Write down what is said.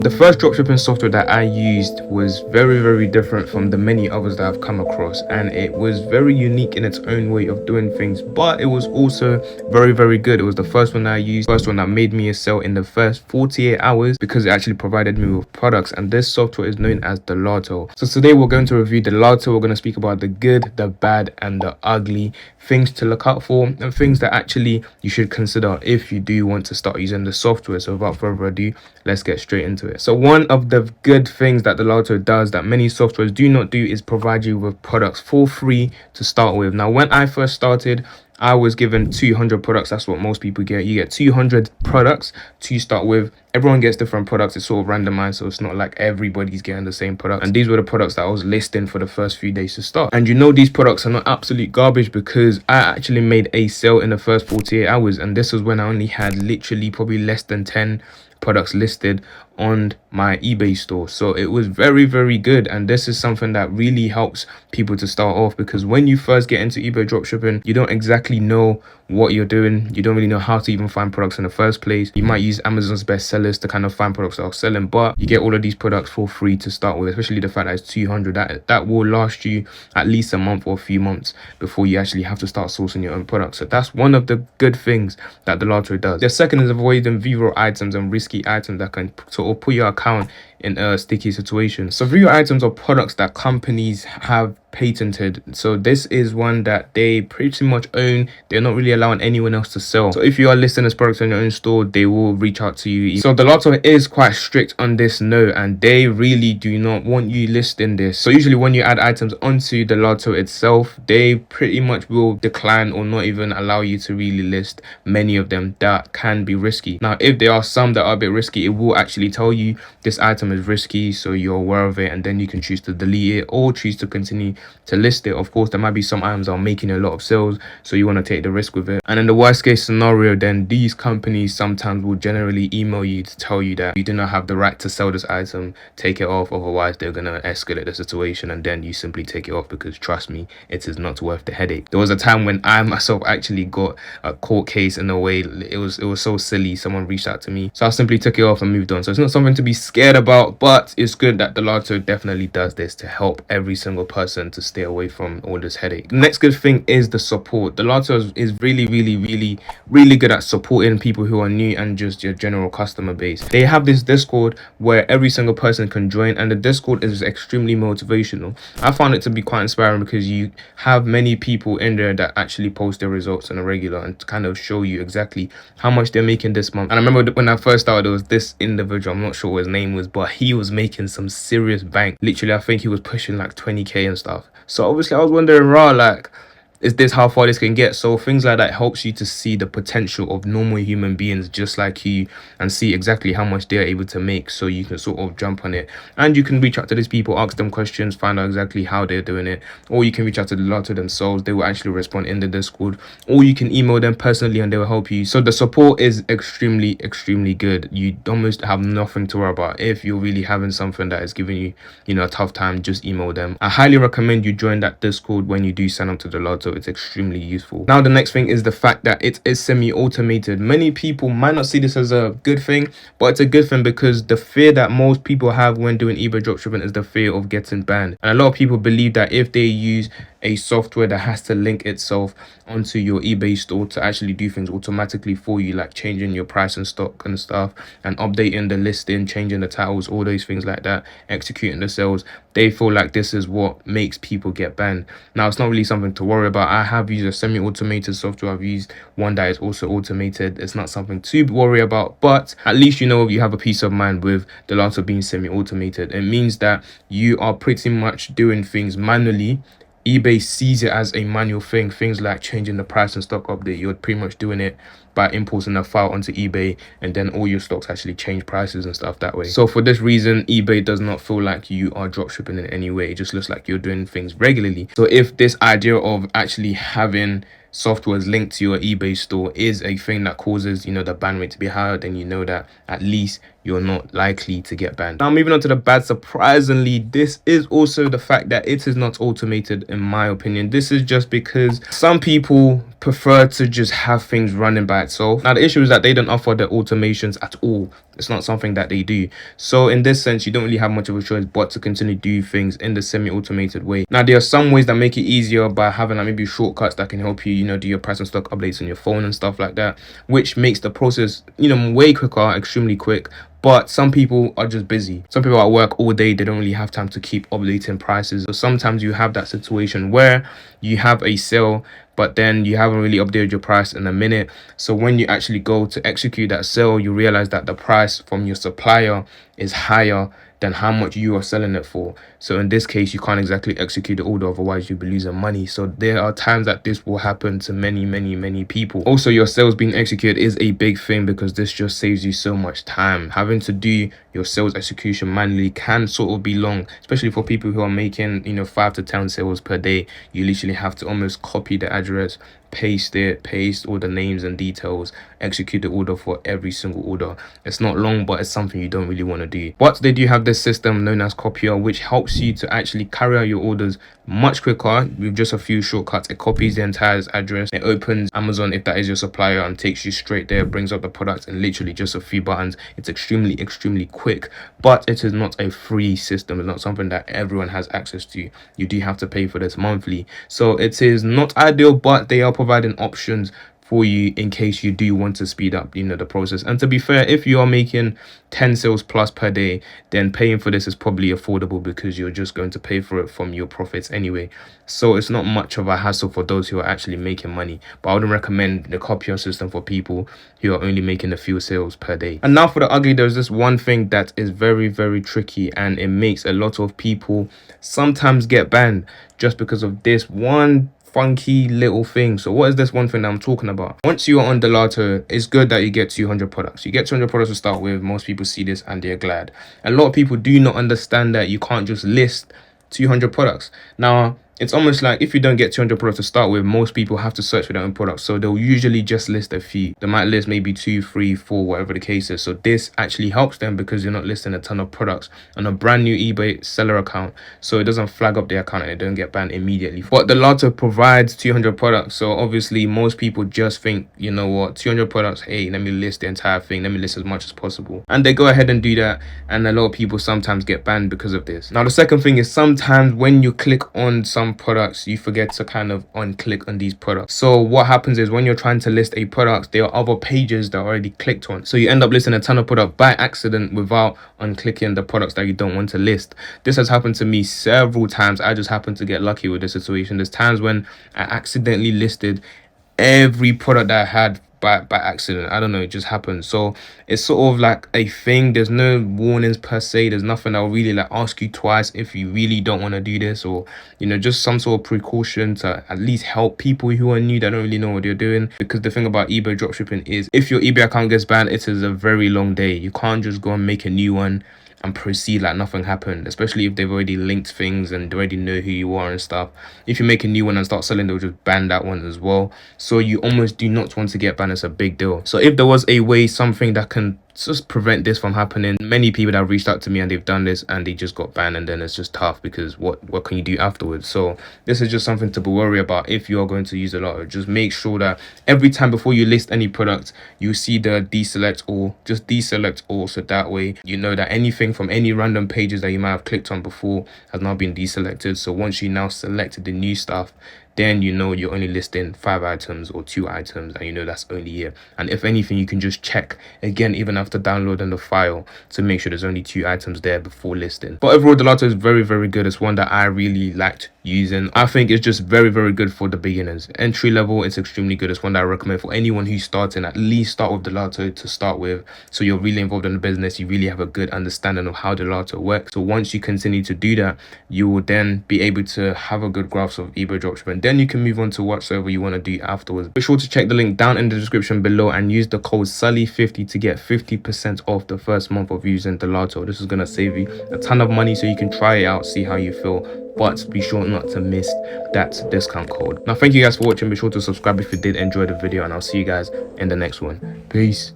The first dropshipping software that I used was very different from the many others that I've come across, and it was very unique in its own way of doing things, but it was also very good. It was the first one I used, first one that made me a sale in the first 48 hours because it actually provided me with products, and this software is known as Dilato. So today we're going to review Dilato. We're going to speak about the good, the bad, and the ugly, things to look out for, and things that actually you should consider if you do want to start using the software. So without further ado, let's get straight into it. So one of the good things that Dilato does that many softwares do not do is provide you with products for free to start with. Now, when I first started, I was given 200 products. That's what most people get. You get 200 products to start with. Everyone gets different products. It's sort of randomized, so it's not like everybody's getting the same product. And these were the products that I was listing for the first few days to start. And you know these products are not absolute garbage because I actually made a sale in the first 48 hours. And this was when I only had literally probably less than 10 products listed on my eBay store. So it was very good, and this is something that really helps people to start off, because when you first get into eBay dropshipping, you don't exactly know what you're doing. You don't really know how to even find products in the first place. You might use Amazon's best sellers to kind of find products that are selling, but you get all of these products for free to start with, especially the fact that it's 200. That will last you at least a month or a few months before you actually have to start sourcing your own products. So that's one of the good things that Dilato does. The second is avoiding viral items and risky items that can sort of put your account in a sticky situation. So viral items are products that companies have patented. So this is one that they pretty much own. They're not really allowing anyone else to sell. So if you are listing this product on your own store, they will reach out to you. So Dilato is quite strict on this note, and they really do not want you listing this. So usually when you add items onto Dilato itself, they pretty much will decline or not even allow you to really list many of them that can be risky. Now, if there are some that are a bit risky, it will actually tell you this item is risky, so you're aware of it, and then you can choose to delete it or choose to continue to list it. Of course, there might be some items that are making a lot of sales, so you want to take the risk with it. And in the worst case scenario, then these companies sometimes will generally email you to tell you that you do not have the right to sell this item, take it off, otherwise they're going to escalate the situation, and then you simply take it off, because trust me, it is not worth the headache. There was a time when I myself actually got a court case in a way. It was so silly. Someone reached out to me, so I simply took it off and moved on. So it's not something to be scared about, but it's good that Dilato definitely does this to help every single person to stay away from all this headache. The next good thing is the support. Dilato is really good at supporting people who are new and just your general customer base. They have this Discord where every single person can join, and the Discord is extremely motivational. I found it to be quite inspiring because you have many people in there that actually post their results on a regular and to kind of show you exactly how much they're making this month. And I remember when I first started, there was this individual, I'm not sure what his name was, but he was making some serious bank. Literally, I think he was pushing like 20k and stuff. So obviously I was wondering, like, is this how far this can get? So things like that helps you to see the potential of normal human beings just like you and see exactly how much they're able to make, so you can sort of jump on it, and you can reach out to these people, ask them questions, find out exactly how they're doing it, or you can reach out to the Dilato themselves. They will actually respond in the Discord, or you can email them personally and they will help you. So the support is extremely good. You almost have nothing to worry about. If you're really having something that is giving you a tough time, just email them. I highly recommend you join that Discord when you do sign up to Dilato. It's extremely useful. Now, the next thing is the fact that it is semi-automated. Many people might not see this as a good thing, but it's a good thing because the fear that most people have when doing eBay dropshipping is the fear of getting banned. And a lot of people believe that if they use a software that has to link itself onto your eBay store to actually do things automatically for you, like changing your price and stock and stuff, and updating the listing, changing the titles, all those things like that, executing the sales, they feel like this is what makes people get banned. Now, it's not really something to worry about. I have used a semi-automated software. I've used one that is also automated. It's not something to worry about, but at least you know you have a peace of mind with Dilato being semi-automated. It means that you are pretty much doing things manually. eBay sees it as a manual thing. Things like changing the price and stock update, you're pretty much doing it by importing a file onto eBay, and then all your stocks actually change prices and stuff that way. So for this reason, eBay does not feel like you are dropshipping in any way. It just looks like you're doing things regularly. So if this idea of actually having softwares linked to your eBay store is a thing that causes the ban rate to be higher, then you know that at least you're not likely to get banned. Now, moving on to the bad, surprisingly, this is also the fact that it is not automated. In my opinion, this is just because some people prefer to just have things running by by itself. Now the issue is that they don't offer the automations at all. It's not something that they do. So in this sense, you don't really have much of a choice but to continue do things in the semi-automated way. Now there are some ways that make it easier by having like maybe shortcuts that can help you, do your price and stock updates on your phone and stuff like that, which makes the process, way quicker, extremely quick. But some people are just busy. Some people are at work all day. They don't really have time to keep updating prices. So sometimes you have that situation where you have a sale, but then you haven't really updated your price in a minute. So when you actually go to execute that sale, you realize that the price from your supplier is higher than how much you are selling it for. So in this case, you can't exactly execute the order, otherwise you'll be losing money. So there are times that this will happen to many people. Also, your sales being executed is a big thing because this just saves you so much time. Having to do your sales execution manually can sort of be long, especially for people who are making 5 to 10 sales per day. You literally have to almost copy the address, paste all the names and details, execute the order for every single order. It's not long, but it's something you don't really want to do. But they do have this system known as Copier, which helps you to actually carry out your orders much quicker with just a few shortcuts. It copies the entire address, it opens Amazon if that is your supplier and takes you straight there, brings up the product in literally just a few buttons. It's extremely quick, but it is not a free system. It's not something that everyone has access to. You do have to pay for this monthly, so it is not ideal, but they are providing options for you in case you do want to speed up the process. And to be fair, if you are making 10 sales plus per day, then paying for this is probably affordable because you're just going to pay for it from your profits anyway. So it's not much of a hassle for those who are actually making money. But I wouldn't recommend the copier system for people who are only making a few sales per day. And now for the ugly, there's this one thing that is very tricky, and it makes a lot of people sometimes get banned just because of this one funky little thing. So what is this one thing that I'm talking about? Once you are on Dilato, it's good that you get 200 products. You get 200 products to start with. Most people see this and they're glad. A lot of people do not understand that you can't just list 200 products. Now, it's almost like if you don't get 200 products to start with, most people have to search for their own products. So they'll usually just list a few. They might list maybe 2, 3, 4, whatever the case is. So this actually helps them because you're not listing a ton of products on a brand new eBay seller account. So it doesn't flag up their account and they don't get banned immediately. But the Dilato provides 200 products. So obviously most people just think, 200 products, hey, let me list the entire thing. Let me list as much as possible. And they go ahead and do that. And a lot of people sometimes get banned because of this. Now, the second thing is sometimes when you click on some products, you forget to kind of unclick on these products. So what happens is when you're trying to list a product, there are other pages that are already clicked on. So you end up listing a ton of products by accident without unclicking the products that you don't want to list. This has happened to me several times. I just happened to get lucky with this situation. There's times when I accidentally listed every product that I had by accident. I don't know, it just happened. So it's sort of like a thing. There's no warnings per se. There's nothing that will really like ask you twice if you really don't want to do this, or just some sort of precaution to at least help people who are new that don't really know what they're doing. Because the thing about eBay dropshipping is if your eBay account gets banned, it is a very long day. You can't just go and make a new one and proceed like nothing happened, especially if they've already linked things and they already know who you are and stuff. If you make a new one and start selling, they'll just ban that one as well. So you almost do not want to get banned. It's a big deal. So if there was a way, something that can just prevent this from happening, many people that have reached out to me and they've done this and they just got banned, and then it's just tough because what can you do afterwards? So this is just something to be worried about if you are going to use a lot. Just make sure that every time before you list any product, you see the deselect all, just deselect all, so that way you know that anything from any random pages that you might have clicked on before has now been deselected. So once you now selected the new stuff, then you're only listing 5 items or 2 items, and that's only it. And if anything, you can just check again even after downloading the file to make sure there's only 2 items there before listing. But overall, Dilato is very good. It's one that I really liked using. I think it's just very good for the beginners. Entry level, it's extremely good. It's one that I recommend for anyone who's starting. At least start with Dilato to start with, so you're really involved in the business. You really have a good understanding of how Dilato works. So once you continue to do that, you will then be able to have a good grasp of eBay dropshipping. Then you can move on to whatsoever you want to do afterwards. Be sure to check the link down in the description below and use the code SULLY50 to get 50% off the first month of using Dilato. This is going to save you a ton of money, so you can try it out, see how you feel, but be sure not to miss that discount code. Now, thank you guys for watching. Be sure to subscribe if you did enjoy the video, and I'll see you guys in the next one. Peace.